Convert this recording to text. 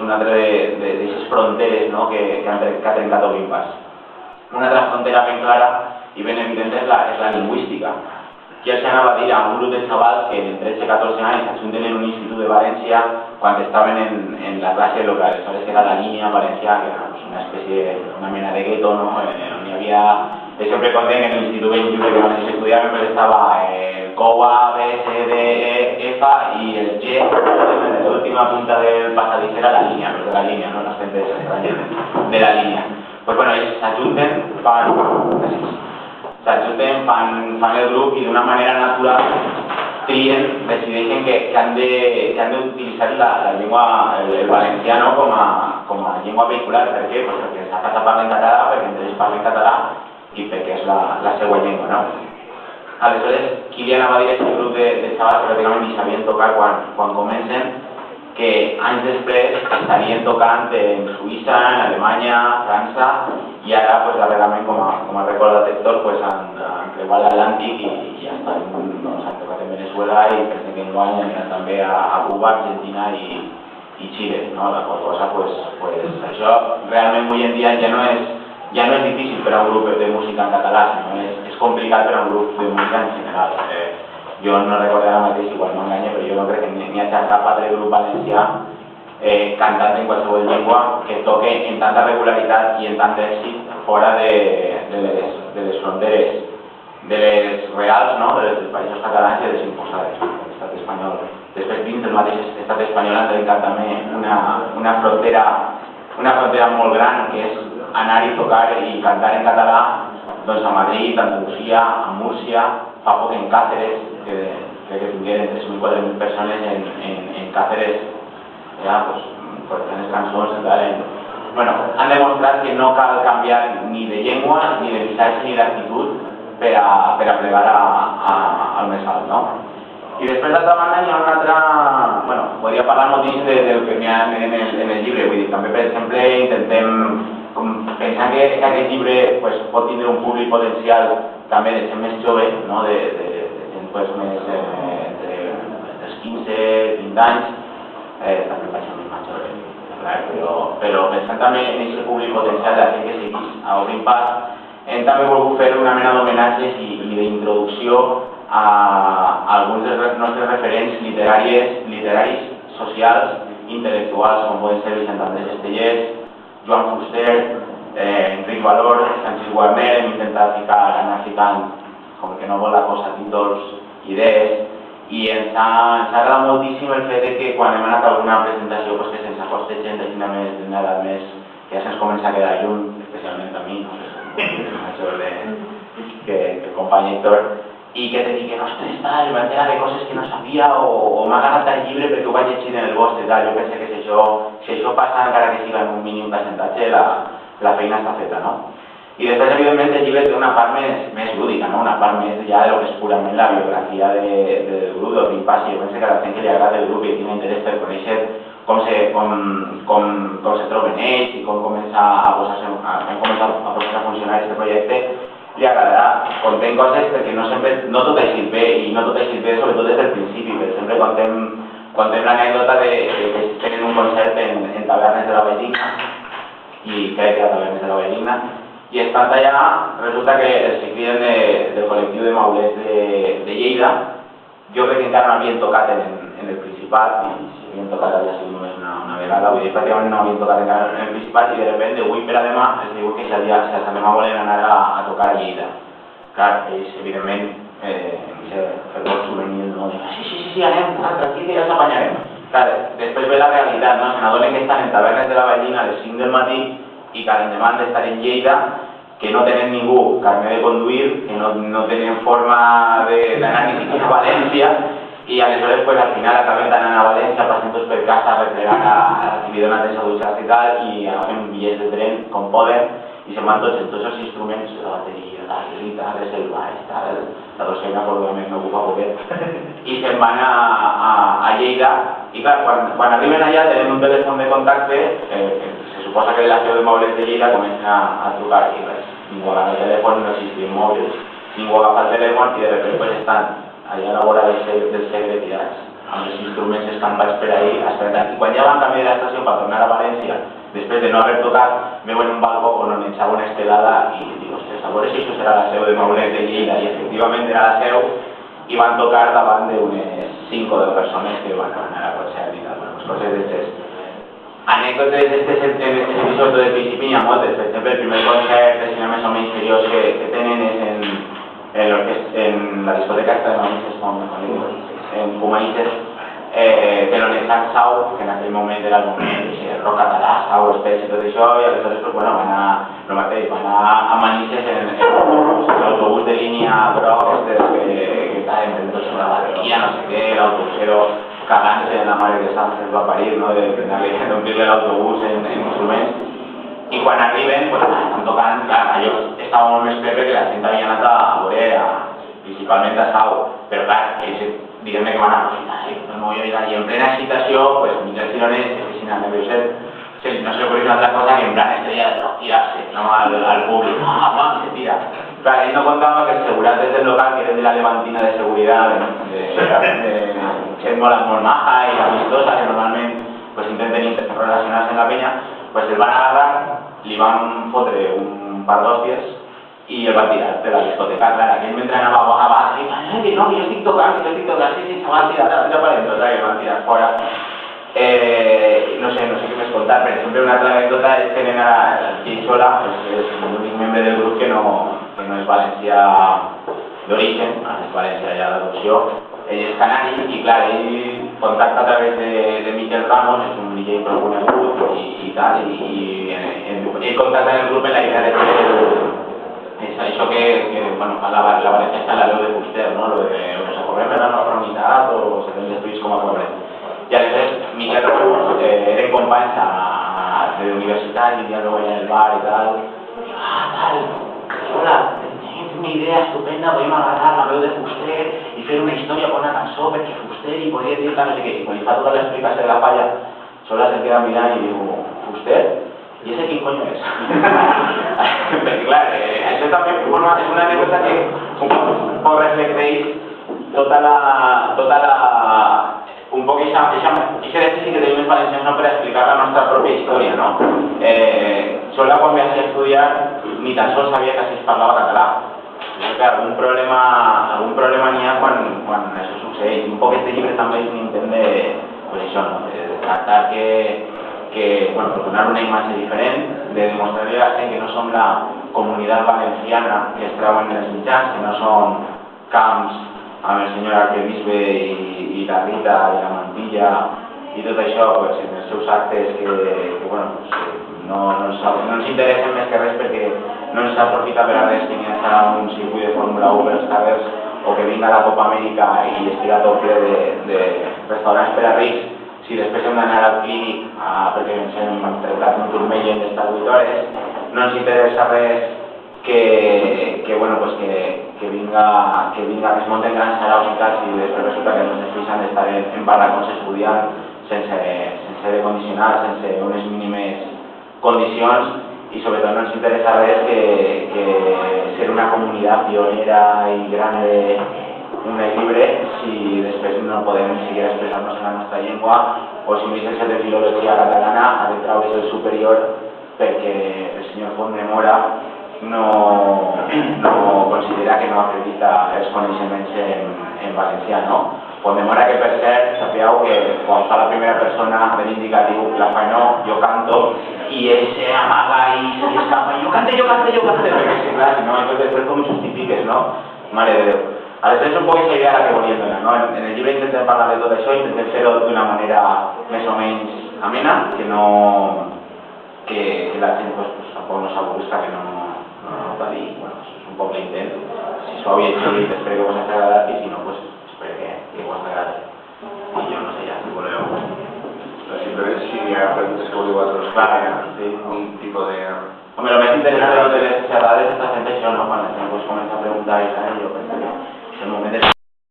un altre d'aquestes fronteres, no? que ha trencat Olimpas. Una altra frontera ben clara i ben evident és la lingüística. Qui els anava a dir a un grup de xavals que en 13-14 anys s'ajunten en un institut de València quan estaven en la classe local, aleshores que era la línia valenciana, que era una espècie, una mena de gueto, no? On hi havia, sempre content en l'institut ben lliure que van estudiar, però estava COA, B, C, D, E, F i el G, l'última punta del passadís era la línia, però de la línia, no les centes estranyes de la línia. Pues bueno, ells s'ajunten, fan el grup i d'una manera natural decideixen que han d'utilitzar la llengua, el valencià com a llengua vehicular. Per què? Pues perquè a casa parlen català, perquè entre ells parlen català i perquè és la seva llengua, no? Aleshores, qui li anava a dir a aquest grup de xavals que pràcticament ni sabien tocar quan comencen, que anys després estarien tocant en Suïssa, en Alemanya, França, i ara, pues, darrerament, com a recordat Héctor, pues, han creuat l'Atlàntic i ja estan, han tocat en Venezuela i pensen que enguany aniran també a Cuba, Argentina i Xile, no? La qual cosa, pues, això realment avui en dia ja no és difícil per a un grup de música en català, sinó és complicat per a un grup de música en general. Jo no recordo ara mateix, igual no enganya, però jo no crec que n'hi hagi cap altre grup valencià cantant en qualsevol llengua que toque en tanta regularitat i en tant d'èxit fora de les fronteres, de les reals, no? dels països catalans i de les imposades de l'estat espanyol. Després, dins del mateix estat espanyol han trencat també una frontera molt gran, que és anar i tocar i cantar en català doncs a Madrid, a Andalusia, a Múrcia, fa poc en Càceres, crec que tingueren 3.000 o 4.000 persones en Càceres, ja, per les cançons, bueno, han demostrat que no cal canviar ni de llengua, ni de missatge, ni d'actitud per a plegar al més alt, no? I després, d'altra banda, hi ha una altra... Bueno, podria parlar moltíssim del que n'hi ha en el llibre, vull dir, també, per exemple, intentem, pensant que aquest llibre pot tindre un públic potencial també de gent més jove, no? De gent més dels 15, 20 anys, també vaig ser més major, però pensant també en aquest públic potencial de la gent que seguís a Obrim Pas, hem també volgut fer una mena d'homenatges i d'introducció a alguns dels nostres referents literaris, socials, intel·lectuals, com poden ser Vicent Andrés Estellés, Joan Fuster, Enric Valor, Sanchis Guarner. Hem intentat anar ficant, com que no vol la cosa, títols, idees, i ens ha agradat moltíssim el fet que quan hem anat a alguna presentació que se'ns acosta gent d'una edat més que ja se'ns comença a quedar lluny, especialment a mi, que el company Héctor, i que te digui, ostres, tal, m'he enterat de coses que no sabia o m'ha agradat el llibre perquè ho vaig llegir en el vostre, tal. Jo penso que si això passa, encara que siga en un mínim percentatge, la feina està feta, no? I després, evidentment, el llibre té una part més lúdica, no? Una part més ja de lo que és purament la biografia del grup d'Obrim Pas. Jo penso que a la gent que li agrada el grup i tiene interès per conèixer com se troben ells i com comença a posar a funcionar aquest projecte, li agradarà. Contem coses perquè no tot ha eixit bé, i no tot ha eixit bé sobretot des del principi. Per exemple, contem l'anècdota que tenen un concert en Tavernes de la Valldigna, i crec que era Tavernes de la Valldigna, i estant allà resulta que els que criden del col·lectiu de maulets de Lleida, jo crec que encara no havien tocat en el Principat, i si havien tocat havia sigut només una vegada, vull dir, pràcticament no havien tocat encara en el Principat, i de repente, d'avui per a demà, els diu que si demà volen anar a tocar a Lleida. Clar, ells, evidentment, en aquest fervor juvenil, no diuen, sí, anem, tranquil, que ja els apanyarem. Clar, després ve la realitat, no? Se n'adonen que estan en Tavernes de la Valldigna a les 5 del matí i que l'endemà han d'estar en Lleida, que no tenen ningú carnet de conduir, que no tenen forma d'anar ni siquiera a València, i aleshores pues, al final acaben anant a València, passen tots per casa, replegant a qui li donen de salut i tal, i agafen bitllets de tren com poden, i se'n van tots els instruments, la bateria, la guitarra, el baix, la docena, probablement no ocupa poquet, i se'n van a Lleida, i clar, quan arriben allà tenen un telèfon de contacte, se suposa que de la seu de mobles de Lleida comencen a trucar, i res, ningú agafa el telèfon, no existien mòbils, ningú agafa el telèfon, i de repente pues, estan allà a la vora del segre tirats, amb els instruments escampats per ahí, esperant, i quan ja van canviar l'estació per tornar a València, després de no haver tocat, veu en un balcó on echava una estelada i dic, ostres, a veure si això serà la seu de Maulet de Lleida, i efectivament era la seu, i van tocar davant d'unes 5 o 10 persones que van anar a concert i tal, bueno, coses d'estes. Anècdotes d'estes episodis del principi n'hi ha moltes, per exemple, el primer concert de cinema més o menys seriós que tenen és en la discoteca esta de Manises, en Pumanises, telonejant Sau, que en aquell moment era el moment rock català, Sau, Espès i tot això, i aleshores pues, bueno, van anar a Manises en l'autobús de línia groc, que estaven venent una bateria, no sé què, l'autobusero cagant-se en la mare que Sánchez va parir, no? d'omplir-li l'autobús en instruments, i quan arriben, pues, estan tocant, clar, allò estava molt més pepe que la gent havia anat a veure, principalment a Sau, però clar, ells diguem-ne que van aprofitar, el mogolló i en plena excitació, pues, Miquel Cirones, que si n'ha de ser, no se le ocurrió una altra cosa que en plan estrella de rock tirarse, ¿no? al público, ¡ah, se tira! Claro, él no contaba que el seguridad del local, que es de la Levantina de seguridad, que es molt maja y amistosa, que normalmente pues, intenten relacionarse en la peña, pues el van a agarrar, li van fotre un par d'hòsties i el van tirar de la discoteca. Clar, aquell mentre anava a baix, que no, que jo estic tocant, sí, se van tirar per dentro, i el van tirar fora. No sé què més contar, per exemple, una altra anècdota és que nen ara Queixola, és l'únic membre del grup que no és valencià d'origen, és valencià ja d'adopció. Ell és canari i clar, ell contacta a través de Miquel Ramos, és un DJ prou conegut i tal, i ell contacta en el grup en la idea de fer això que bueno, fa la València està en la veu de Fuster, no? Lo de o nos acordem la nostra unitat o se ven destruïts com a poble. I aleshores Miquel Ramos eren companys de universitat i diàleg allà en el bar i tal. Tal, hola, tenim una idea estupenda, podem agarrar la veu de Fuster i fer una història per una cançó perquè Fuster i podria dir tal, no sé què. I quan li fa tota l'explicació de la falla, sola se queda mirant i diu, Fuster? ¿Y ese quién coño es? Perquè clar, això també és una anècdota que un poc reflecteix un poc aquest dèficit que tenim els valencians no per explicar la nostra pròpia història, no? Sola quan vaig estudiar ni tan sols sabia que així es parlava català. Clar, algun problema n'hi ha quan això succeeix. Un poc este llibre també és un intent de tractar bueno, por donar una imagen diferente, de demostrarle a la gente que no son la comunidad valenciana que es trauen en els mitjans, que no son camps amb el senyor Arquebisbe i la Rita i la Mantilla i tot això pues, en els seus actes que bueno, pues, no ens interessen més que res perquè no ens aprofita per a res que n'hi ha un circuit de Fórmula 1 per els carrers o que vinga la Copa Amèrica i estiga tot ple de restaurants per a rics. Si després hem d'anar al clínic perquè ens hem tractat un turmell en estas 8 hores, no ens interessa res que vinga, que es monten grans saraus i tal, i després resulta que els nostres fills han d'estar en barracons estudiant sense aire condicionat, sense unes mínimes condicions, i sobretot no ens interessa res que ser una comunitat pionera i grande una llibre si després no podem seguir expressar-nos en la nostra llengua o si un llicenciat de filologia catalana ha de traure's el superior perquè el senyor Font de Mora no considera que no acredita els coneixements en valencià, no? Font de Mora que per cert, sapigueu que quan fa la primera persona de l'indicatiu la fa no, jo canto i ell s'amaga i s'escapa jo cante, perquè si clar, si no, després com justifiques, no? Mare de Déu. Aleshores, un poc aquesta idea la que volíem donar, no? En el llibre intentem parlar de tot això, intentem fer-ho d'una manera més o menys amena, que la gent tampoc no s'avorrisca, que no va dir, bueno, és un poc l'intent. Si s'ho havia llegit, espero que us hagi agradat, i si no, pues, espero que us agradi. I jo no sé ja, si voleu. Simplement si hi ha preguntes que voleu vosaltres, un tipus de... Home, el més interessant de les xerrades està fent això, no? Quan la gent comença a preguntar i tal, jo penso que és el moment de...